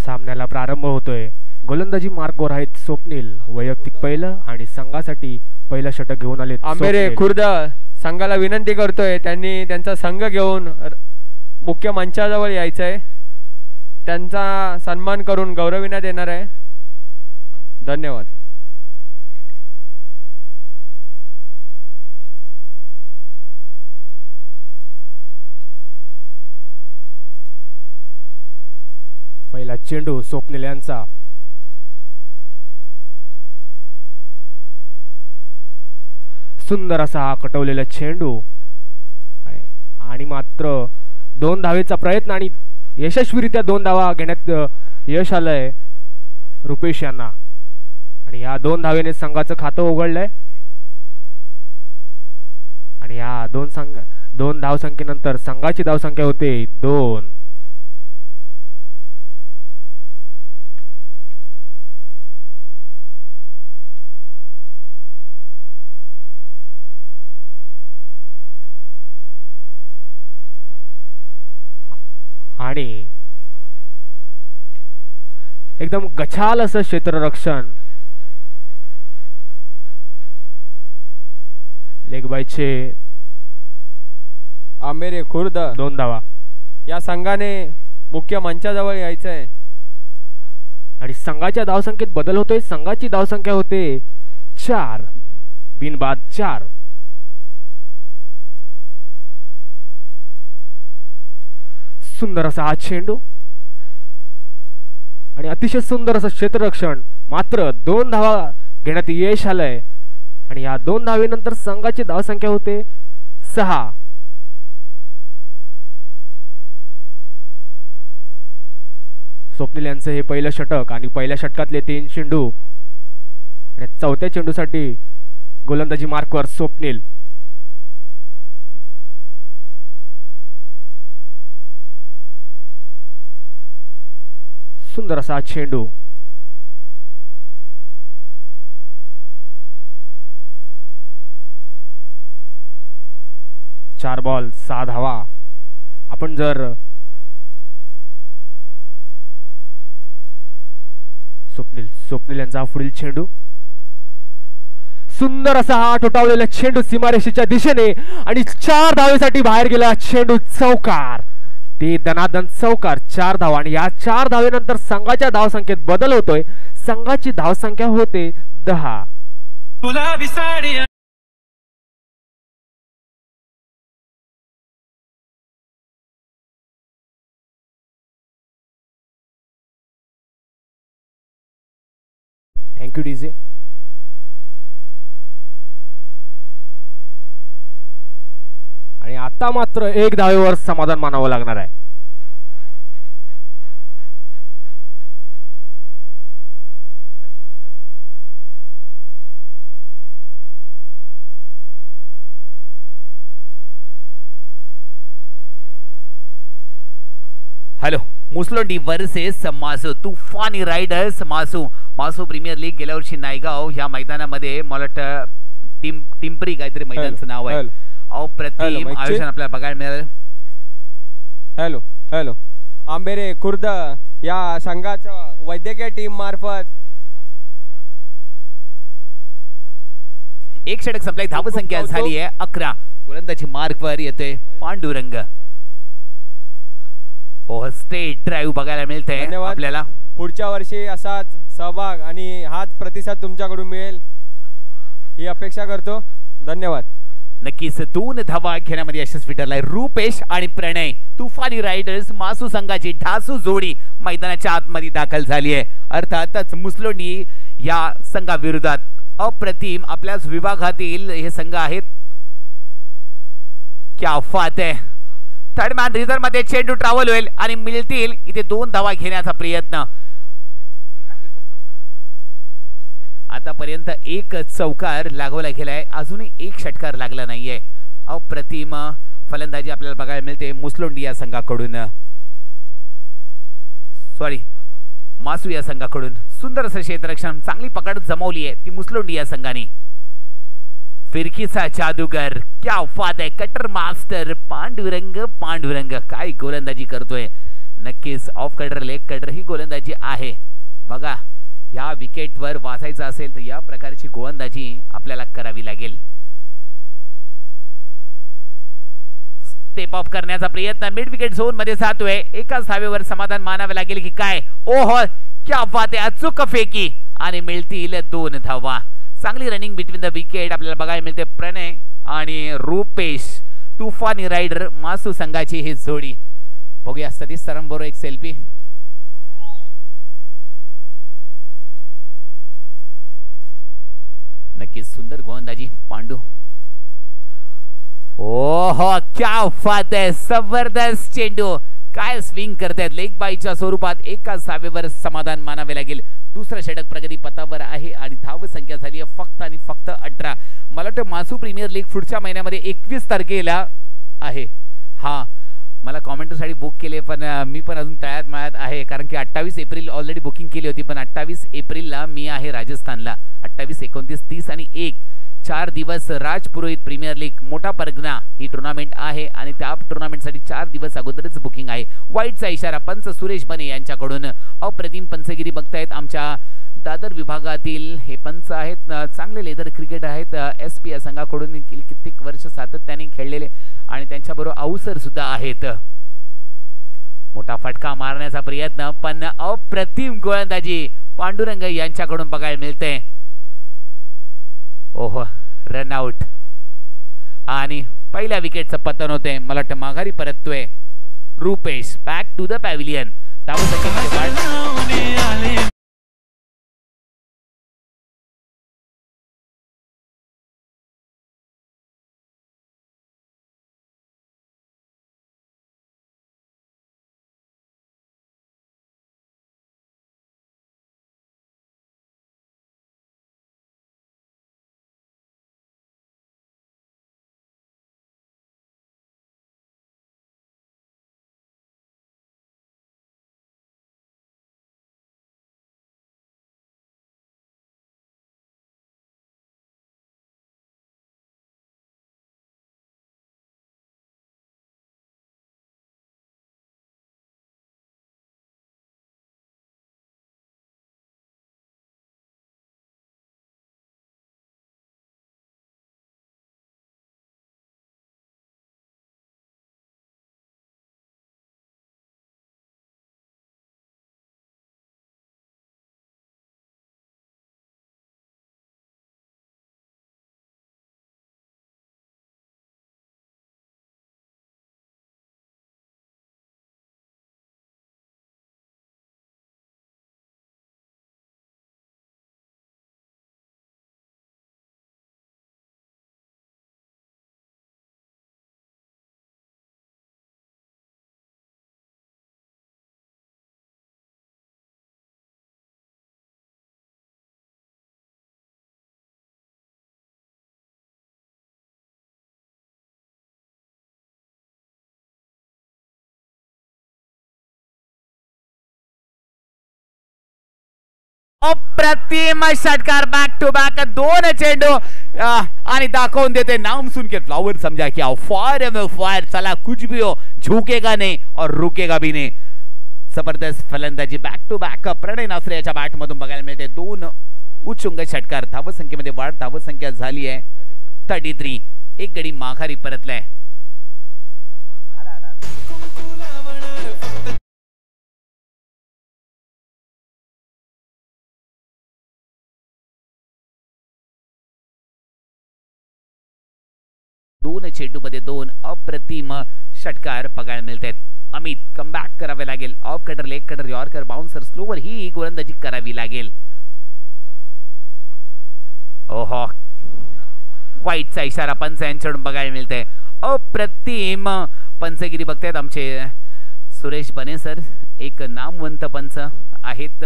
सामन्याला प्रारंभ होतोय. गोलंदाजी मार्कवर आहेत स्वप्नील. वैयक्तिक पहिलं आणि संघासाठी पहिलं षटक घेऊन आले आंबेरे खुर्द संघाला विनंती करतोय त्यांनी त्यांचा संघ घेऊन मुख्य मंचाजवळ यायचंय. त्यांचा सन्मान करून गौरविण्यात येणार आहे. धन्यवाद. पहिला चेंडू स्वप्नील यांचा. सुंदर असा हा कटवलेला चेंडू आणि मात्र 2 धावेचा प्रयत्न आणि यशस्वीरित्या 2 धावा घेण्यात यश आलंय रुपेश यांना. आणि या 2 धावेने संघाचं खातं उघडलंय. आणि या 2 धावसंख्येनंतर संघाची धावसंख्या होते 2. आणि एकदम गछाल असं क्षेत्ररक्षण. लेगबायचे आंबेरे खुर्द 2 धावा. या संघाने मुख्य मंचाजवळ यायचंय. आणि संघाच्या धावसंख्येत बदल होतोय. संघाची धावसंख्या होते 4 बिनबाद 4. सुंदर असा हा चेंडू आणि अतिशय सुंदर असं क्षेत्ररक्षण. मात्र 2 धावा घेण्यात यश आलंय. आणि या 2 धावेनंतर संघाची धावसंख्या होते 6. स्वप्नील यांचं हे पहिलं षटक आणि पहिल्या षटकातले 3 चेंडू. आणि चौथ्या चेंडूसाठी गोलंदाजी मार्कवर स्वप्नील. सुंदर असा चेंडू. चार बॉल 6 धावा. आपण जर स्वप्नील यांचा पुढील चेंडू. सुंदर असा हा ठोठावलेला चेंडू सीमारेषेच्या दिशेने आणि 4 धावेसाठी बाहेर गेला चेंडू. चौकार. ते दनादन चौकार. 4 धावा. आणि या 4 धावेनंतर संघाच्या धावसंख्येत बदल होतोय. संघाची धावसंख्या होते 10. Thank you DJ. आणि आता मात्र 1 धावेवर समाधान मानावं लागणार आहे. हॅलो. मुसलोंडी वर्सेस मासू. तुफानी रायडर्स मासू. मासू प्रीमियर लीग गेल्या वर्षी नायगाव ह्या मैदानामध्ये मला वाटतं टिंपरी काहीतरी मैदानाचं नाव आहे. अप्रतिम आयोजन आपल्याला बघायला मिळालं. Hello hello. आंबेरे खुर्द या संघाच्या वैद्यकीय टीम मार्फत 1 षटक संपलाय. धावसंख्या झाली आहे 11. गोलंदाजी मार्कवर येतोय पांडुरंग. स्ट्रेट ड्राईव्ह बघायला मिळते आपल्याला. पुढच्या वर्षी असाच सहभाग आणि हाच प्रतिसाद तुमच्याकडून मिळेल ही अपेक्षा करतो. धन्यवाद. नक्कीच 2 धावा घेण्यामध्ये यशस्वी ठरलाय रुपेश आणि प्रणय. तुफानी रायडर्स मासू संघाची ढासू जोडी मैदानाच्या आतमध्ये दाखल झाली आहे. अर्थातच मुसलोंडी या संघाविरोधात अप्रतिम आपल्याच विभागातील हे संघ आहेत. क्या बात आहे. थर्ड मॅन रिझर्व मध्ये चेंडू ट्रॅव्हल होईल आणि मिळतील इथे 2 धावा घेण्याचा प्रयत्न. आतापर्यंत 1 चौकार लागवला गेलाय. अजूनही 1 षटकार लागला नाहीये. अप्रतिम फलंदाजी आपल्याला बघायला मिळते मुसलोंडी या संघाकडून. सॉरी मासू या संघाकडून. सुंदर असं क्षेत्ररक्षण. चांगली पकड जमवली आहे ती मुसलोंडी या संघाने. फिरकीचा जादूगर. क्या बात आहे. Cutter master Pandurang. पांडुरंग काय गोलंदाजी करतोय. नक्कीच ऑफ कडर लेग कडर ही गोलंदाजी आहे. बघा या विकेटवर वाचायचं असेल तर या प्रकारची गोलंदाजी आपल्याला करावी लागेल. स्टेप ऑफ करण्याचा प्रयत्न मिड विकेट झोन मध्ये जातोय. एकाच धावेवर समाधान मानावे लागेल की काय. ओहो क्या बात आहे, अचूक फेकी आणि मिळतील 2 धावा. चांगली रनिंग बिटवीन द विकेट आपल्याला बघायला मिळते. प्रणय आणि रुपेश तुफानी रायडर मासू संघाची ही जोडी. बघूया सतीश सरांबरोबर एक सेल्फी. नक्कीच सुंदर गोलंदाजी पांडू. ओहो क्या बात आहे, जबरदस्त चेंडू. काय स्विंग करतायत लेग बाईच्या स्वरूपात. एकाच धावेवर समाधान मानावे लागेल. दुसरा षटक प्रगती पथावर आहे आणि धाव संख्या झाली आहे फक्त आणि फक्त 18. मला वाटतं मासू प्रीमियर लीग पुढच्या महिन्यामध्ये 21 तारखेला आहे. हा मला कॉमेंटरसाठी बुक केले पण मी पण अजून तळ्यात मळ्यात आहे कारण की 28 एप्रिल ऑलरेडी बुकिंग केली होती पण 28 एप्रिलला मी आहे राजस्थानला. 28, 29, 30 आणि 1 4 दिवस राजपुरोहित प्रीमियर लीग मोठा परगना ही टुर्नामेंट आहे आणि त्या टुर्नामेंटसाठी 4 दिवस अगोदरच बुकिंग आहे. वाईटचा इशारा पंच सुरेश बने यांच्याकडून. अप्रतिम पंचगिरी बघतायत आमच्या दादर विभागातील हे पंच आहेत. चांगले लेदर क्रिकेट आहेत. SP या संघाकडून कित्येक वर्ष सातत्याने खेळलेले आणि त्यांच्याबरोबर अवसर सुद्धा आहेत. मोठा फटका मारण्याचा प्रयत्न पण अप्रतिम गोलंदाजी पांडुरंग यांच्याकडून बघायला मिळते. ओहो रनआउट आणि पहिल्या विकेटचं पतन होते. मला वाटतं माघारी परततोय Rupesh. Back to the pavilion. अप्रतिम षटकार बॅक टू बॅक 2 चेंडू आणि दाखवून देते नाम सुन के फ्लावर समझा कि फायर चला कुछ भी हो झुकेगा नहीं और रुकेगा भी नहीं. जबरदस्त फलंदाजी बॅक टू बॅक प्रणय नासरे याच्या बॅट मधून बघायला मिळते. 2 उच्चुंग षटकार. धाव संख्येमध्ये वाढ. धाव संख्या झाली आहे 33. एक गडी माघारी परतलाय. दोन चेंडूमध्ये 2 अप्रतिम षटकार बघायला मिळतात. अमित कमबॅक करावे लागेल. Off cutter leg cutter yorker bouncer slower ही गोलंदाजी करावी लागेल. ओहो वाईटचा इशारा पंच यांच्याकडून बघायला मिळते. अप्रतिम पंचगिरी बघतायत आमचे सुरेश बने सर. एक नामवंत पंच आहेत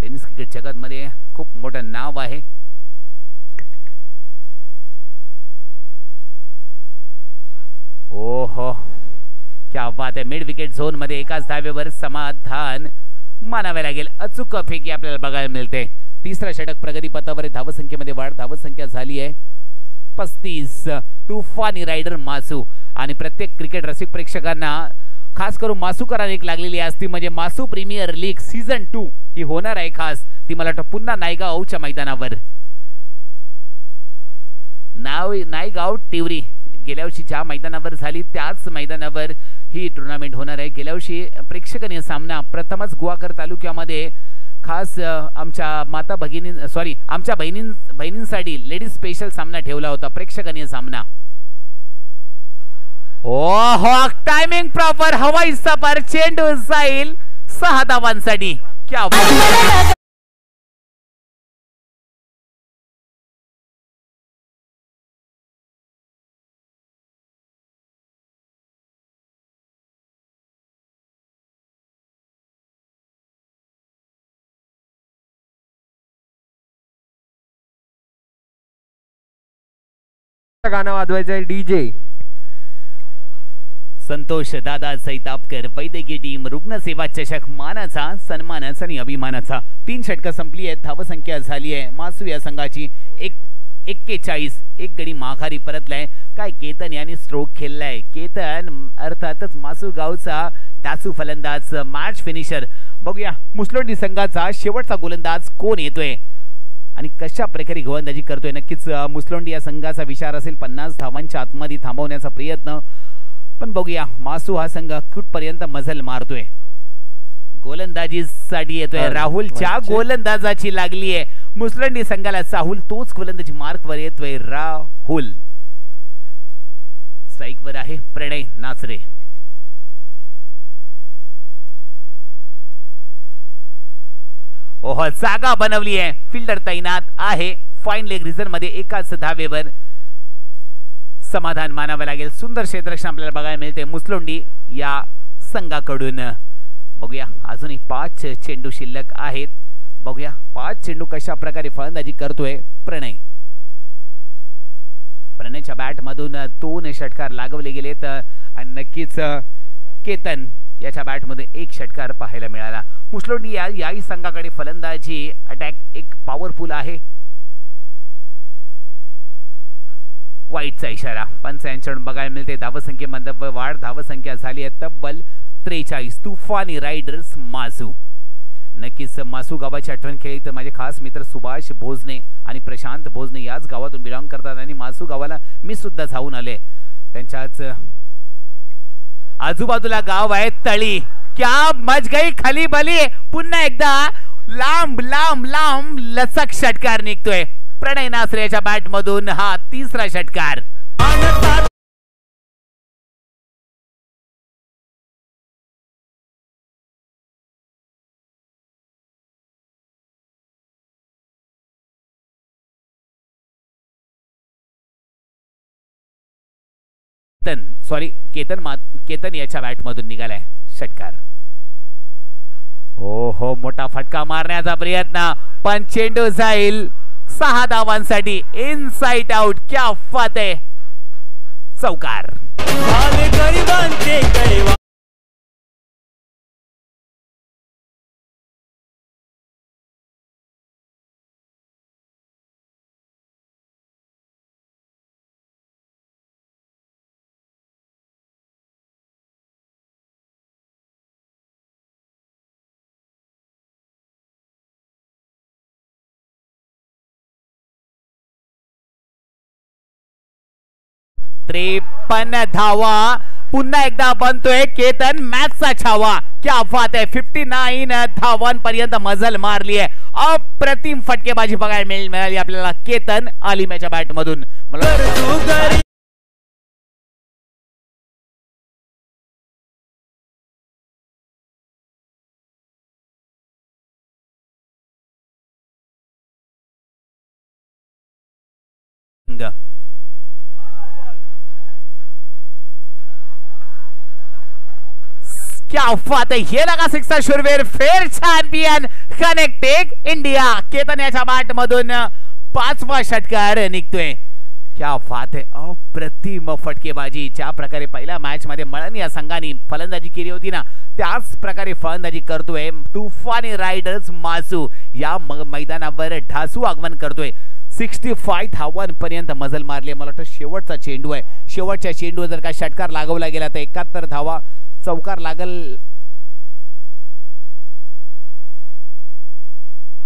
टेनिस क्रिकेट जगतमध्ये. खूप मोठं नाव आहे. ओहो क्या बात आहे. मिड विकेट झोन मध्ये एकाच धावेवर समाधान मानावे लागेल. अचूक फेकी आपल्याला बघायला मिळते. तिसरा षटक प्रगती पथावर. धावसंख्येमध्ये वाढ. धावसंख्या झाली आहे 35. तुफानी रायडर मासू आणि प्रत्येक क्रिकेट रसिक प्रेक्षकांना खास करून मासूकरांना एक लागलेली असती म्हणजे मासू प्रीमियर लीग सीझन 2 ही होणार आहे खास ती मला वाटतं पुन्हा नायगावच्या मैदानावर नायगाव टिवरी गेल्या वर्षी ज्या मैदानावर झाली त्याच मैदानावर ही टुर्नामेंट होणार आहे गेल्या वर्षी प्रेक्षणीय सामना प्रथमच गुहागर तालुक्यामध्ये खास आमच्या माता भगिनी सॉरी आमच्या बहिणींसाठी लेडीज स्पेशल सामना ठेवला होता प्रेक्षणीय सामना ओहो टायमिंग प्रॉपर हवाई सफर चेंडू जाईल 6 धावांसाठी क्या गाणं वाजवायचंय डीजे संतोष दादा सैतापकर वैद्यकीय टीम रुग्णसेवा चषक मानाचा सन्मानाचा आणि अभिमानाचा 3 षटकं संपली आहेत धावसंख्या झाली आहे मासू या संघाची 41 एक गडी माघारी परतलाय काय केतन यांनी स्ट्रोक खेळलाय केतन अर्थातच मासू गावचा डासू फलंदाज मॅच फिनिशर बघूया मुसलोंडी संघाचा शेवटचा गोलंदाज कोण येतोय आणि कशा प्रकारे गोलंदाजी करतोय नक्कीच मुसलोंडी या संघाचा विचार असेल 50 धावांच्या आतमध्ये थांबवण्याचा प्रयत्न पण बघूया मासू हा संघ कुठपर्यंत मजल मारतोय गोलंदाजीसाठी येतोय राहुलच्या गोलंदाजाची लागली आहे मुसलोंडी संघाला साहुल तोच गोलंदाजी मार्कवर येतोय राहुल स्ट्राईकवर आहे प्रणय नाचरे ओह जागा बनवली आहे फिल्डर तैनात आहे फाईन लेग रिझन मध्ये एकाच धावेवर समाधान मानावं लागेल सुंदर क्षेत्ररक्षण आपल्याला बघायला मिळते मुसलोंडी या संघाकडून बघूया अजूनही 5 चेंडू शिल्लक आहेत बघूया 5 चेंडू कशा प्रकारे फलंदाजी करतोय प्रणयच्या बॅट मधून 2 षटकार लागवले गेलेत आणि नक्कीच केतन याच्या बॅट मध्ये 1 षटकार पाहायला मिळाला मुसलोंडी याही संघाकडे फलंदाजी अटॅक एक पॉवरफुल आहे वाईटचा इशारा पंच यांच्याकडून बघायला मिळते धावसंख्येमध्ये वाढ धावसंख्या झाली आहे तब्बल 43 तुफानी रायडर्स मासू नक्कीच मासू गावाची आठवण केली तर माझे खास मित्र सुभाष भोजने आणि प्रशांत भोजने याच गावातून बिलॉंग करतात आणि मासू गावाला मी सुद्धा जाऊन आले त्यांच्याच आजूबाजूला गाव आहे तळी क्या मज गई खाली बली पुन्हा एकदा लांब लांब लांब लचक षटकार निघतोय प्रणय नासरेच्या बॅट मधून हा 3रा षटकार केतन याच्या बॅट मधून निघालाय षटकार हो मोठा फटका मारण्याचा प्रयत्न पण चेंडू जाईल 6 धावांसाठी इनसाइड आउट क्या बात है चौकार त्रेपन्न धावा पुन्हा एकदा बनतोय केतन मॅचचा छावा क्या बात आहे 59 धावांपर्यंत मजल मारली आहे अप्रतिम फटकेबाजी बघायला मिळाली आपल्याला केतन आलिम्याच्या बॅट मधून क्या बात है ये लगा सिक्सर शुरवीर फेर चॅम्पियन कनेक्टेड इंडिया केतन याच्या बॅट मधून 5वा षटकार निघतोय क्या बात है अप्रतिम फटकेबाजी ज्या प्रकारे पहिल्या मॅच मध्ये मळण या संघाने फलंदाजी केली होती ना त्याच प्रकारे फलंदाजी करतोय तुफानी रायडर्स मासू या मैदानावर ढासू आगमन करतोय 65 धावांपर्यंत मजल मारली मला वाटतं शेवटचा चेंडू आहे शेवटच्या चेंडूवर जर का षटकार लागवला गेला तर 71 धावा चौकार लागल.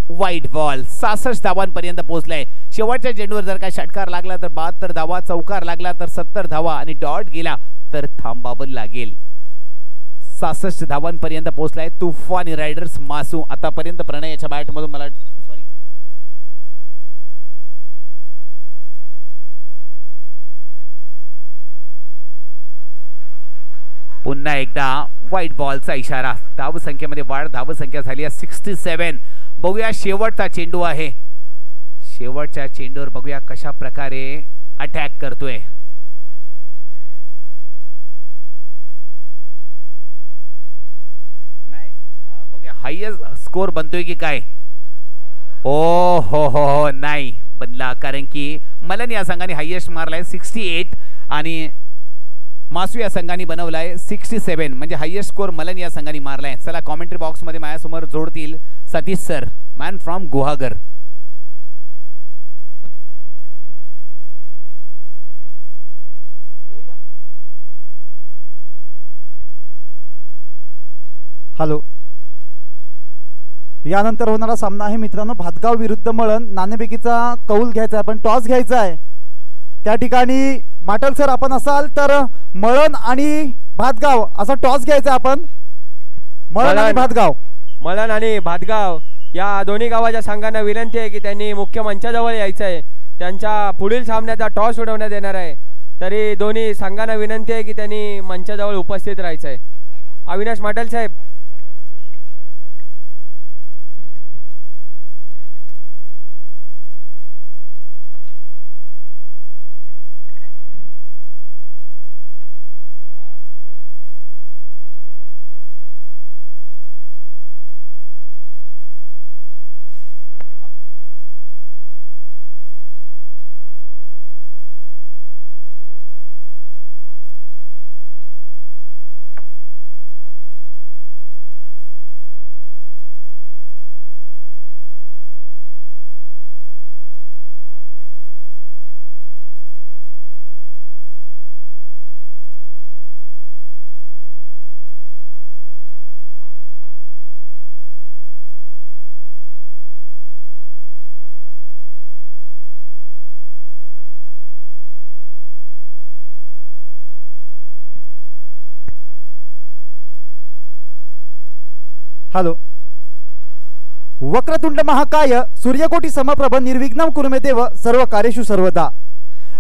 वाईट बॉल. 66 धावांपर्यंत पोहोचलाय. शेवटच्या चेंडूवर जर का षटकार लागला तर 72 धावा, चौकार लागला तर 70 धावा आणि डॉट गेला तर थांबावं लागेल. 66 धावांपर्यंत पोहोचलाय तुफानी रायडर्स मासू. आतापर्यंत प्रणय याच्या बॅट मधून मला सॉरी पुन्हा एकदा व्हाईट बॉलचा इशारा. धावसंख्येमध्ये वाढ. धावसंख्या झाली आहे 67. बघूया शेवटचा चेंडू आहे. शेवटच्या चेंडूवर बघूया कशा प्रकारे अटॅक करतोय. नाही बघूया हायेस्ट स्कोर बनतोय की काय. ओ हो नाही बनला, कारण की मलन या संघाने हायेस्ट मारलाय 68 आणि मासू या संघाने बनवलाय 67. म्हणजे हायेस्ट स्कोर मलन या संघाने मारलाय. चला कॉमेंट्री बॉक्स मध्ये माझ्यासमोर जोडतील Satish sir, man from Guhagar. Hello. यानंतर होणारा सामना आहे मित्रांनो भातगाव विरुद्ध मळण. नाणेफेकीचा कौल घ्यायचा आहे, पण टॉस घ्यायचा आहे. त्या ठिकाणी माटल सर आपण असाल तर मळण आणि भातगाव असा टॉस घ्यायचा आपण. मळण आणि भातगाव. मळण आणि भातगाव या दोन्ही गावाच्या संघांना विनंती आहे की त्यांनी मुख्य मंचाजवळ यायचं आहे. त्यांच्या पुढील सामन्याचा टॉस उडवण्यात येणार आहे. तरी दोन्ही संघांना विनंती आहे की त्यांनी मंचाजवळ उपस्थित राहायचं आहे. अविनाश माटल साहेब. हॅलो. वक्रतुंड महाकाय सूर्यकोटी समप्रभ निर्विघ्नं कुरु मे देव सर्व कार्येषु सर्वदा.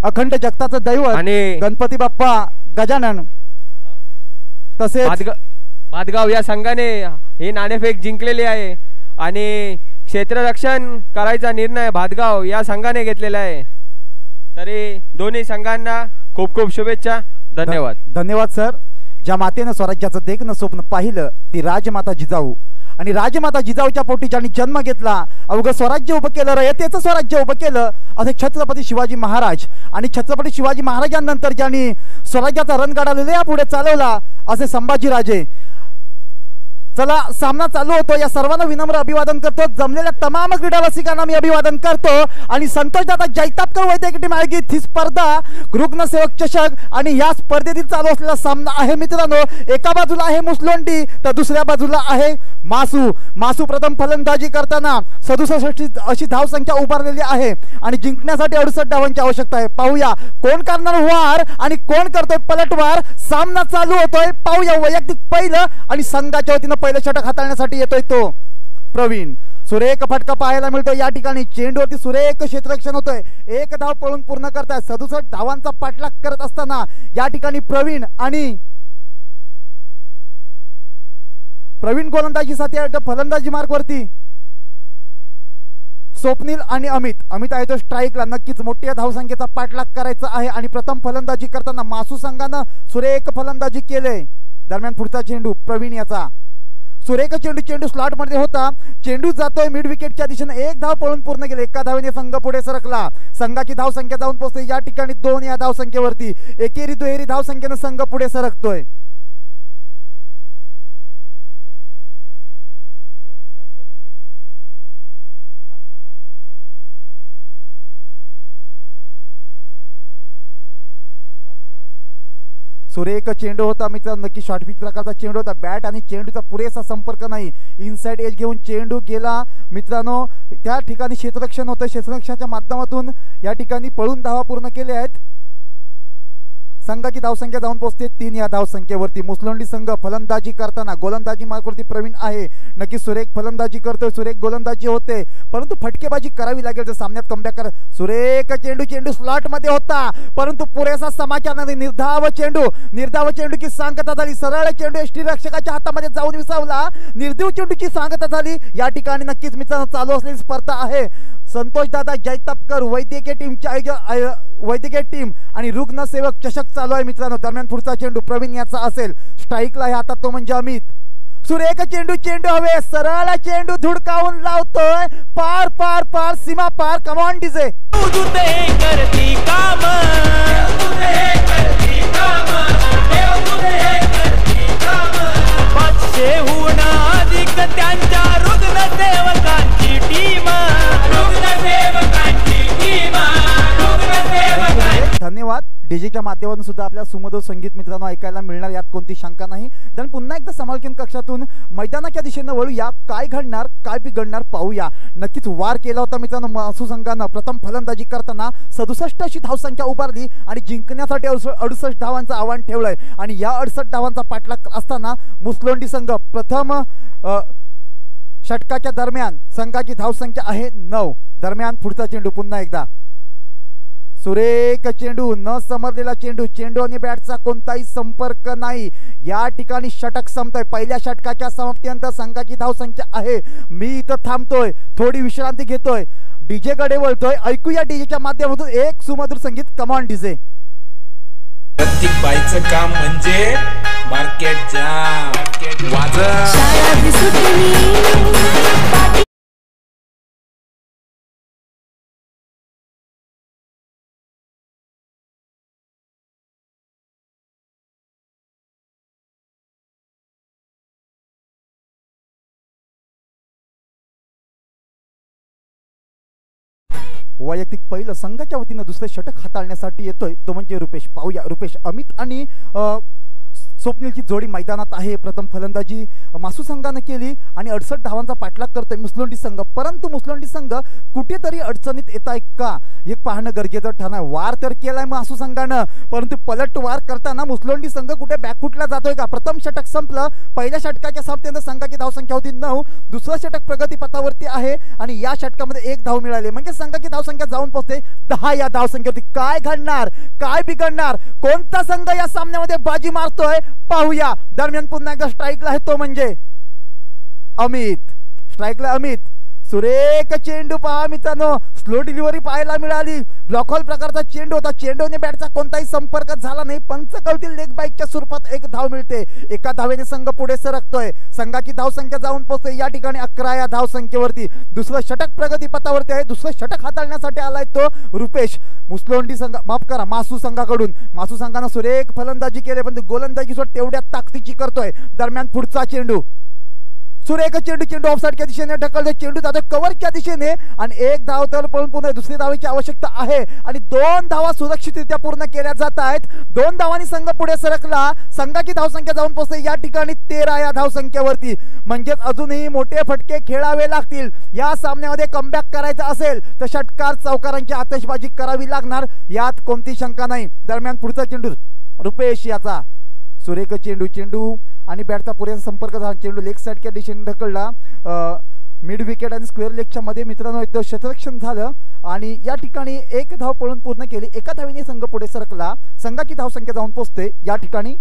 अखंड जगताचं दैवत आणि गणपती बाप्पा गजानन. तसेच भातगाव या संघाने ही नाणेफेक जिंकलेली आहे आणि क्षेत्ररक्षण करायचा निर्णय भातगाव या संघाने घेतलेला आहे. तरी दोन्ही संघांना खूप खूप शुभेच्छा. धन्यवाद. धन्यवाद सर. ज्या मातेनं स्वराज्याचं देखणं स्वप्न पाहिलं ती राजमाता जिजाऊ. आणि राजमाता जिजाऊच्या पोटी ज्यांनी जन्म घेतला, अवघं स्वराज्य उभं केलं, रयतेचं स्वराज्य उभं केलं असे छत्रपती शिवाजी महाराज. आणि छत्रपती शिवाजी महाराजांनंतर ज्यांनी स्वराज्याचा रणगाडा लिहिल्या पुढे चालवला असे संभाजीराजे. चला सामना चालू होतो. या सर्वांना विनम्र अभिवादन करतो. जमलेल्या तमाम क्रीडा रसिकांना मी अभिवादन करतो. आणि संतोषदादा जैतापकर वैद्यकीय टीम आयोजित ही स्पर्धा रुग्णसेवक चषक आणि या स्पर्धेतील चालू असलेला सामना आहे मित्रांनो. एका बाजूला आहे मुसलोंडी तर दुसऱ्या बाजूला आहे मासू. मासू प्रथम फलंदाजी करताना 67 अशी धावसंख्या उभारलेली आहे आणि जिंकण्यासाठी 68 धावांची आवश्यकता आहे. पाहूया कोण करणार वार आणि कोण करतोय पलटवार. सामना चालू होतोय. पाहूया वैयक्तिक पहिलं आणि संघाच्या वतीनं पहिलं षटक हाताळण्यासाठी येतोय तो प्रवीण. सुरेख फटका पाहायला मिळतो या ठिकाणी. चेंडूवरती सुरेख क्षेत्ररक्षण होतोय. एक धाव पळून पूर्ण करताय. 67 धावांचा पाठलाग करत असताना या ठिकाणी प्रवीण आणि गोलंदाजीसाठी फलंदाजी मार्ग वरती स्वप्नील आणि अमित आहे तो स्ट्राईकला. नक्कीच मोठ्या धावसंख्येचा पाठलाग करायचा आहे आणि प्रथम फलंदाजी करताना मासू संघानं सुरेख फलंदाजी केले. दरम्यान पुढचा चेंडू प्रवीण याचा. सुरेख चेंडू स्लॉट मध्ये होता. चेंडू जातोय मिड विकेटच्या दिशेने. एक धाव पळून पूर्ण केले. एका धावेने संघ पुढे सरकला. संघाची धावसंख्या जाऊन पोहोचते या ठिकाणी 2 या धावसंख्येवरती. एकेरी दुहेरी धावसंख्येने संघ पुढे सरकतोय. सुरेख चेंडू होता मित्रांनो, नक्की शॉर्ट पिच प्रकारचा चेंडू होता. बॅट आणि चेंडूचा पुरेसा संपर्क नाही. इनसाइड एज घेऊन चेंडू गेला मित्रांनो. त्या ठिकाणी क्षेत्ररक्षण होतं. क्षेत्ररक्षणाच्या माध्यमातून या ठिकाणी पळून धावा पूर्ण केल्या आहेत. संघाची धावसंख्या जाऊन पोहोचते 3 या धावसंख्येवरती. मुसलोंडी संघ फलंदाजी करताना गोलंदाजी मार्कवरती प्रवीण आहे. नक्की सुरेख फलंदाजी करतोय, सुरेख गोलंदाजी होते, परंतु फटकेबाजी करावी लागेल जर सामन्यात कमबॅक कर. सुरेख चेंडू स्लॉट मध्ये होता, परंतु पुरेसा समाचार नाही. निर्धाव चेंडू की सांगता झाली. सरळ चेंडू यष्टी रक्षकाच्या हातामध्ये जाऊन विसावला. निर्जीव चेंडूची सांगता झाली. या ठिकाणी नक्कीच मित्रांनो चालू असलेली स्पर्धा आहे. संतोष दादा जैतापकर वैद्यकीय टीम आणि रुग्णसेवक चषक चालू आहे मित्रांनो. दरम्यान पुढचा चेंडू प्रवीण याचा असेल. स्ट्राईकला आहे आता तो म्हणजे अमित. सुरेख चेंडू हवे. सरळ चेंडू धुडकावून लावतोय. पार पार पार सीमा पार. Come on DJ. त्यांच्या रुग्णसेवकांची टीम. धन्यवाद. डीजेच्या माध्यमातून सुद्धा आपल्याला सुमधुर संगीत मित्रांनो ऐकायला मिळणार, यात कोणती शंका नाही. तर पुन्हा एकदा समालोचन कक्षातून मैदानाच्या दिशेनं वळूया. काय घडणार, काय बिघडणार पाहूया. नक्कीच वार केला होता मित्रांनो मासू संघानं. प्रथम फलंदाजी करताना 67 अशी धावसंख्या उभारली आणि जिंकण्यासाठी 68 धावांचं आव्हान ठेवलंय. आणि या 68 धावांचा पाठलाग असताना मुसलोंडी संघ प्रथम षटकाच्या दरम्यान संघाची धावसंख्या आहे 9. दरम्यान पुढचा चेंडू पुन्हा एकदा. सुरेख चेंडू, न समरलेला चेंडू आणि बॅटचा कोणताही संपर्क नाही. या ठिकाणी षटक संपतोय. पहिल्या षटकाच्या समाप्तीनंतर संघाची धावसंख्या आहे. मी इथं थांबतोय, थोडी विश्रांती घेतोय, डीजे कडे वळतोय. ऐकूया डीजेच्या माध्यमातून एक सुमधुर संगीत. Come on DJ. प्रत्येक बाईचं काम म्हणजे मार्केट जाम वाजव. वैयक्तिक पहिलं संघाच्या वतीनं दुसरं षटक हाताळण्यासाठी येतोय तो म्हणजे रुपेश. पाहूया रुपेश. अमित आणि स्वप्नीलची जोडी मैदानात आहे. प्रथम फलंदाजी मासू संघानं केली आणि 68 धावांचा पाठलाग करतोय मुसलोंडी संघ. परंतु मुसलोंडी संघ कुठेतरी अडचणीत येत आहे का हे पाहणं गरजेचं ठरणार. वार तर केलाय मासू संघानं, परंतु पलट वार करताना मुसलोंडी संघ कुठे बॅकफुटला जातोय का. प्रथम षटक संपलं. पहिल्या षटकाच्या समाप्तीनंतर संघाची धावसंख्या होती 9. दुसरं षटक प्रगतीपथावरती आहे आणि या षटकामध्ये 1 धाव मिळाली, म्हणजे संघाची धावसंख्या जाऊन पोहोचते 10 या धावसंख्येवरती. काय घडणार, काय बिघडणार, कोणता संघ या सामन्यामध्ये बाजी मारतोय पाहूया. दरम्यान पुन्हा एकदा स्ट्राईकला आहे तो म्हणजे अमित. स्ट्राईकला अमित. सुरेख चेंडू पहा मित्रांनो. स्लो डिलिव्हरी पाहायला मिळाली. ब्लॉक हॉल प्रकारचा चेंडू होता. चेंडूने बॅटचा कोणताही संपर्क झाला नाही. पंच कळतील लेग बाईकच्या स्वरूपात 1 धाव मिळते. एका धावेने संघ पुढे सरकतोय. संघाची धावसंख्या जाऊन पोहोचते या ठिकाणी 11 या धावसंख्येवरती. दुसरं षटक प्रगतीपथावरती आहे. दुसरं षटक हाताळण्यासाठी आलाय तो रुपेश. मुसलोंडी संघ माफ करा मासू संघाकडून. मासू संघानं सुरेख फलंदाजी केली, पण गोलंदाजी सुद्धा तेवढ्या ताकदीची करतोय. दरम्यान पुढचा चेंडू. सुरेख चेंडू ऑफसाईडच्या दिशेने ढकलतो. चेंडू जातो कव्हरच्या दिशेने आणि 1 धाव तर पळून पुन्हा दुसरी धावेची आवश्यकता आहे आणि 2 धावा सुरक्षितरित्या पूर्ण केल्या जात आहेत. 2 धावांनी संघ पुढे सरकला. संघाची धावसंख्या जाऊन पोहोचते या ठिकाणी 13 या धावसंख्येवरती. म्हणजेच अजूनही मोठे फटके खेळावे लागतील. या सामन्यामध्ये कमबॅक करायचा असेल तर षटकार चौकारांची आतषबाजी करावी लागणार, यात कोणती शंका नाही. दरम्यान पुढचा चेंडू रुपेश याचा. सुरेख चेंडू आणि बॅटचा पुरेसा संपर्क झाला. चेंडू लेग साईडच्या दिशेने ढकलला. मिड विकेट आणि स्क्वेअर लेगच्या मध्ये मित्रांनो इथं क्षेत्ररक्षण झालं आणि या ठिकाणी 1 धाव पळून पूर्ण केली. एका धावेने संघ पुढे सरकला. संघाची धावसंख्या जाऊन पोहोचते या ठिकाणी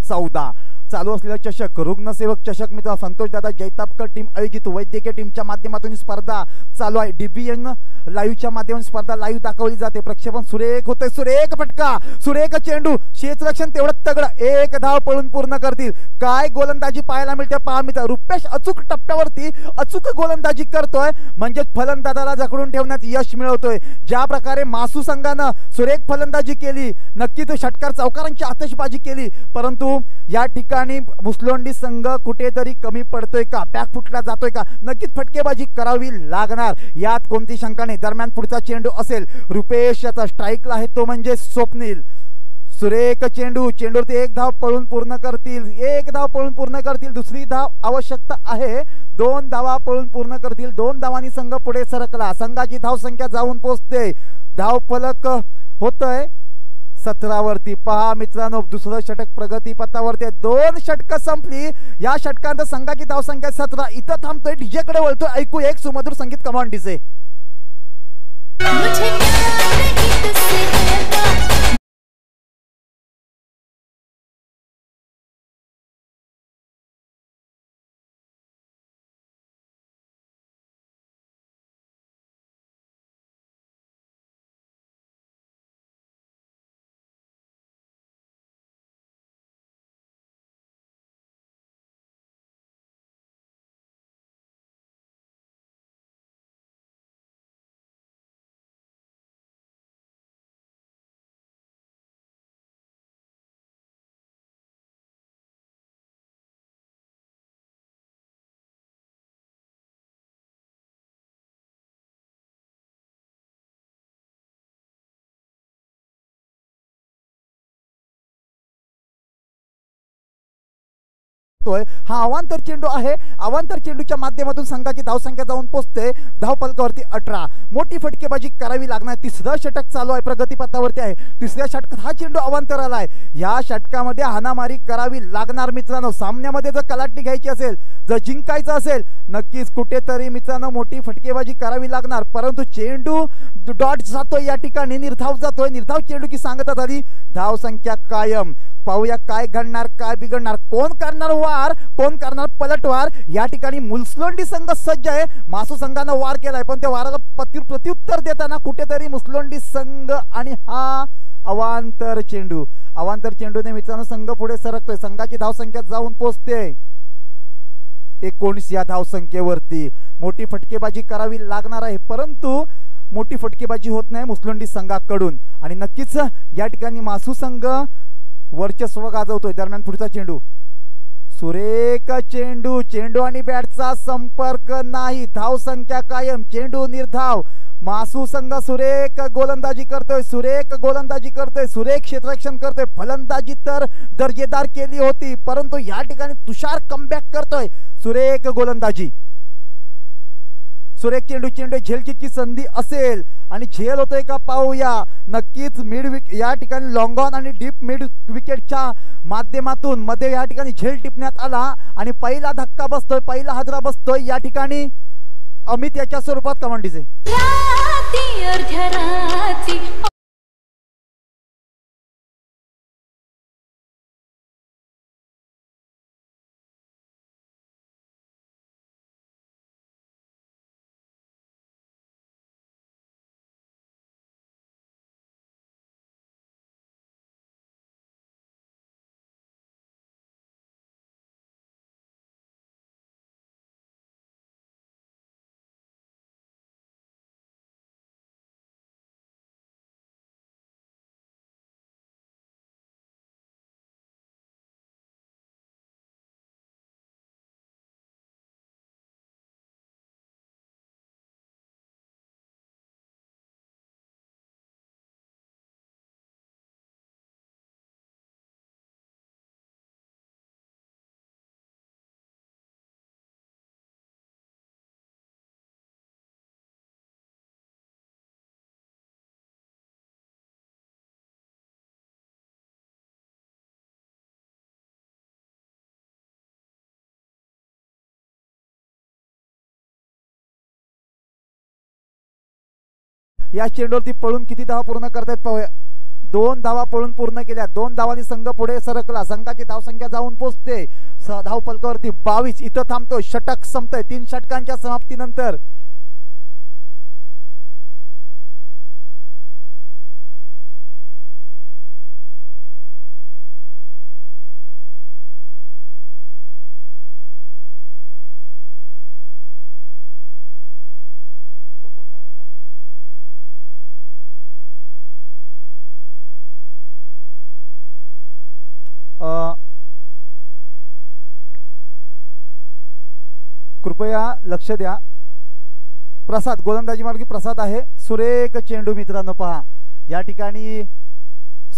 14. चालू असलेला चषक रुग्णसेवक चषक मित्र संतोष दादा जैतापकर टीम आयोजित वैद्यकीय टीमच्या माध्यमातून स्पर्धा चालू आहे. डीबीएन लाईव्हच्या माध्यमातून स्पर्धा लाईव्ह दाखवली जाते. प्रक्षेपण सुरेख होते. सुरेख फटका, सुरेख चेंडू, क्षेत्ररक्षण तेवढं तगडं. 1 धाव पळून पूर्ण करतील. काय गोलंदाजी पाहायला मिळते पहा मित्र. रुपेश अचूक टप्प्यावरती अचूक गोलंदाजी करतोय, म्हणजे फलंदाजाला जखडून ठेवण्यात यश मिळवतोय. ज्या प्रकारे मासू संघानं सुरेख फलंदाजी केली, नक्कीच षटकार चौकारांची आतषबाजी केली, परंतु या ठिकाणी मुसलोंडी संघ कुठेतरी कमी पडतोय का, बॅकफुटला जातोय का, नक्कीच फटकेबाजी करावी लागणार, यात कोणती शंका नाही. दरम्यान पुढचा चेंडू असेल रुपेश याचा. स्ट्राईकला आहे तो म्हणजे स्वप्नील. सुरेख चेंडू, चेंडूवरती एक धाव पळून पूर्ण करतील, एक धाव पळून पूर्ण करतील, दुसरी धाव आवश्यकता आहे, 2 धावा पळून पूर्ण करतील, 2 धावांनी संघ पुढे सरकला, संघाची धाव संख्या जाऊन पोहोचते, धाव फलक होतोय 17 वरती। पहा मित्रांनो, दुसरं षटक प्रगती पथावरती, 2 षटक संपली, या षटकांत संघाची धाव संख्या 17। इथं थांबतोय, डीजे कडे वळतोय, ऐकू एक सुमधुर संगीत, कमान डीजे। मुझे प्यार नहीं तुझसे है। हा अवांतर चेंडू आहे, अवांतर चेंडूच्या माध्यमातून संघाची धावसंख्या जाऊन पोहोचते धावफलकावरती 18। मोठी फटकेबाजी करावी लागणार, तिसरं षटक चालू आहे, प्रगती पथावरती आहे, तिसऱ्या षटकात हा चेंडू अवांतराला आहे, या षटकामध्ये हाणामारी करावी लागणार मित्रांनो। सामन्यामध्ये जर कलाटणी घ्यायची असेल, जर जिंकायचं असेल, नक्कीच कुठेतरी मित्रांनो मोठी फटकेबाजी करावी लागणार, परंतु चेंडू डॉट जातोय, या ठिकाणी निर्धाव जातोय, निर्धाव चेंडू की सांगता झाली, धाव संख्या कायम। पाहूया काय घडणार, काय बिघडणार, कोण करणार वार, कोण करणार पलटवार। या ठिकाणी मुसलोंडी संघ सज्ज आहे, मासू संघानं वार केलाय, पण त्या वाराला प्रत्युत्तर देताना कुठेतरी मुसलोंडी संघ आणि हा अवांतर चेंडू, अवांतर चेंडूने मित्रांनो संघ पुढे सरकतोय, संघाची धावसंख्या जाऊन पोहोचते 19 या धावसंख्येवरती। मोठी फटकेबाजी करावी लागणार आहे, परंतु मोठी फटकेबाजी होत नाही मुसलोंडी संघाकडून, आणि नक्कीच या ठिकाणी मासू संघ वर्चस्व गाजवतोय। दरम्यान पुढचा चेंडू, सुरेख चेंडू, चेंडू आणि बॅटचा संपर्क नाही, धाव संख्या कायम, चेंडू निर्धाव, मासू संघ सुरेख गोलंदाजी करतोय, सुरेख गोलंदाजी करतोय, सुरेख क्षेत्ररक्षण करतोय, फलंदाजी तर दर्जेदार केली होती, परंतु या ठिकाणी तुषार कमबॅक करतोय, सुरेख गोलंदाजी, सुरेख चेंडू, चेंडू झेलची संधी असेल आणि झेल होतोय का पाहूया। नक्कीच या ठिकाणी लॉंग ऑन आणि डीप मिड विकेटच्या माध्यमातून मध्ये या ठिकाणी झेल टिपण्यात आला आणि पहिला धक्का बसतोय, पहिला हादरा बसतोय, या ठिकाणी अमित याच्या स्वरूपात कमांडीचे। या चेंडूवरती पळून किती धावा पूर्ण करतायत पाहूया। 2 धावा पळून पूर्ण केल्या, 2 धावांनी संघ पुढे सरकला, संघाची धावसंख्या जाऊन पोहोचते धाव फलकावरती 22। इथं थांबतो, षटक संपतंय, 3 षटकांच्या समाप्तीनंतर। कृपया लक्ष द्या, प्रसाद गोलंदाजी मार्गी प्रसाद आहे, सुरेख चेंडू मित्रांनो पहा, या ठिकाणी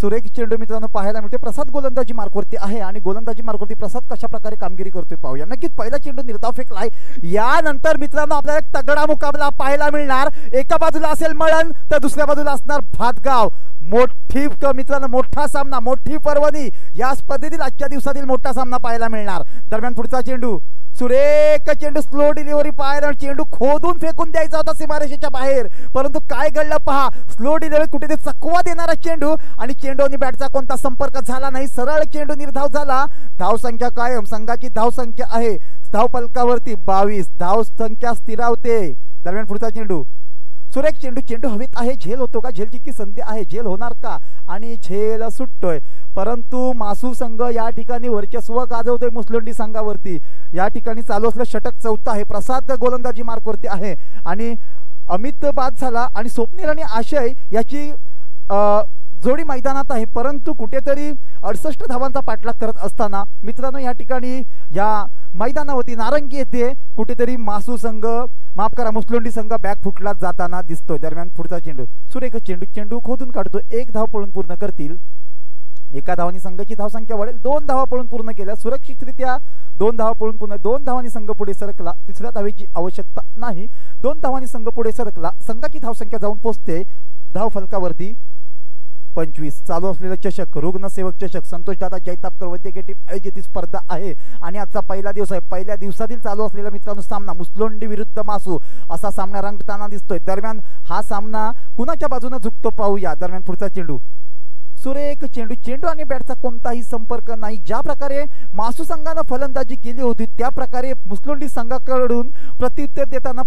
सुरेख चेंडू मित्रांनो पाहायला मिळते. प्रसाद गोलंदाजी मार्कवरती आहे आणि गोलंदाजी मार्कवरती प्रसाद कशा प्रकारे कामगिरी करतोय पाहूया. नक्कीच पहिला चेंडू निर्धाव फेकलाय. यानंतर मित्रांनो आपल्याला एक तगडा मुकाबला पाहायला मिळणार. एका बाजूला असेल मळण तर दुसऱ्या बाजूला असणार भातगाव. मोठी मित्रांनो मोठा सामना, मोठी पर्वणी या स्पर्धेतील आजच्या दिवसातील मोठा सामना पाहायला मिळणार. दरम्यान पुढचा चेंडू सुरेख चेंडू स्लो डिलिव्हरी पाहायला. चेंडू खोदून फेकून द्यायचा होता सीमारेषेच्या बाहेर, परंतु काय घडलं पहा. स्लो डिलिव्हरी कुठेतरी चकवा देणारा चेंडू आणि चेंडू आणि बॅटचा कोणता संपर्क झाला नाही. सरळ चेंडू निर्धाव झाला. धाव संख्या कायम संघाची धाव संख्या आहे धाव फलकावरती 22. धाव संख्या स्थिरावते. दरम्यान पुढचा चेंडू सुरेख चेंडू. चेंडू हवेत आहे. झेल होतो का? झेलची की संधी आहे? झेल होणार का? आणि झेल सुटतोय, परंतु मासू संघ या ठिकाणी वर्चस्व गाजवतोय मुसलुंडी संघावरती. या ठिकाणी चालू असलं षटक चौथा आहे. प्रसाद गोलंदाजी मार्कवरती आहे आणि अमित बाद झाला आणि स्वप्नील आणि आशय याची जोडी मैदानात आहे, परंतु कुठेतरी 68 धावांचा पाठलाग करत असताना मित्रांनो या ठिकाणी या मैदानावरती नारंगी येथे कुठेतरी मासू संघ माफ करा मुसलुंडी संघ बॅक फुटला जाताना दिसतोय. दरम्यान पुढचा चेंडू सुरेख चेंडू. चेंडू खोदून काढतो. एक धाव पळून पूर्ण करतील. एका धावांनी संघाची धावसंख्या वाढेल. 2 धावा पळून पूर्ण केल्या सुरक्षितरित्या. 2 धावा पळून पूर्ण. 2 धावांनी संघ पुढे सरकला. तिसऱ्या धावेची आवश्यकता नाही. 2 धावांनी संघ पुढे सरकला. संघाची धावसंख्या जाऊन पोहोचते धाव फलकावरती 25. चालू असलेला चषक रुग्णसेवक चषक संतोषदादा जैतापकर वैद्यकीय टीम आयोजित स्पर्धा आहे आणि आजचा पहिला दिवस आहे. पहिल्या दिवसातील चालू असलेला मित्रांनो सामना मुसलुंडी विरुद्ध मासू असा सामना रंगताना दिसतोय. दरम्यान हा सामना कुणाच्या बाजूने झुकतो पाहूया. दरम्यान पुढचा चेंडू सुरेख चेंडू. चेंडू आणि बॅटचा कोणताही संपर्क नाही. ज्या प्रकारे मासू संघानं फलंदाजी केली होती त्या प्रकारे मुसलुंडी संघाकडून प्रत्युत्तर देताना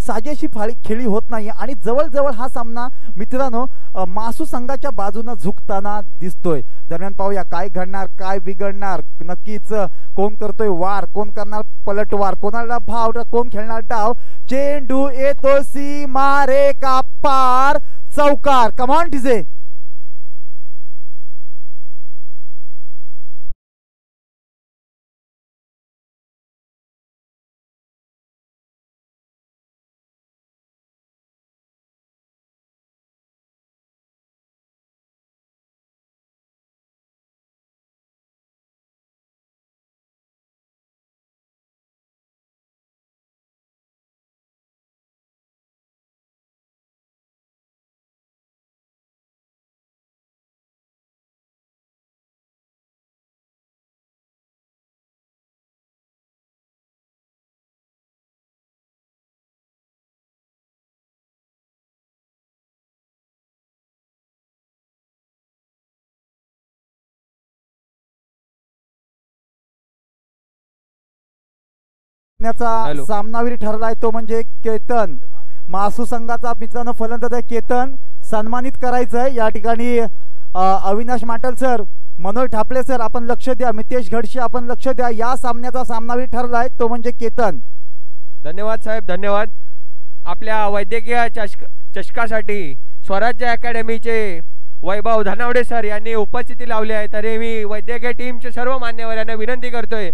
साजेशी खेळी होत नाही आणि जवळजवळ हा सामना मित्रांनो मासू संघाच्या बाजूने झुकताना दिसतोय. दरम्यान पाहूया काय घडणार, काय बिघडणार. नक्कीच कोण करतोय वार, कोण करणार पलटवार, कोणाला भाव, कोण खेळणार डाव. चेंडू येतो सीमा रेखा पार. चौकार. कमान डीजे. सामनावीर ठरलाय तो म्हणजे केतन. मासू संघाचा मित्रांनो फलंदाज आहे केतन. सन्मानित करायचंय या ठिकाणी अविनाश माटल सर, मनोज ठापले सर आपण लक्ष द्या. मितेश घडशी आपण लक्ष द्या. या सामन्याचा सामनावीर ठरलाय तो म्हणजे केतन. धन्यवाद साहेब, धन्यवाद. आपल्या वैद्यकीय चषकासाठी स्वराज्य अकॅडमीचे वैभव धनावडे सर यांनी उपस्थिती लावली आहे, तरी मी वैद्यकीय टीमचे सर्व मान्यवर यांना विनंती करतोय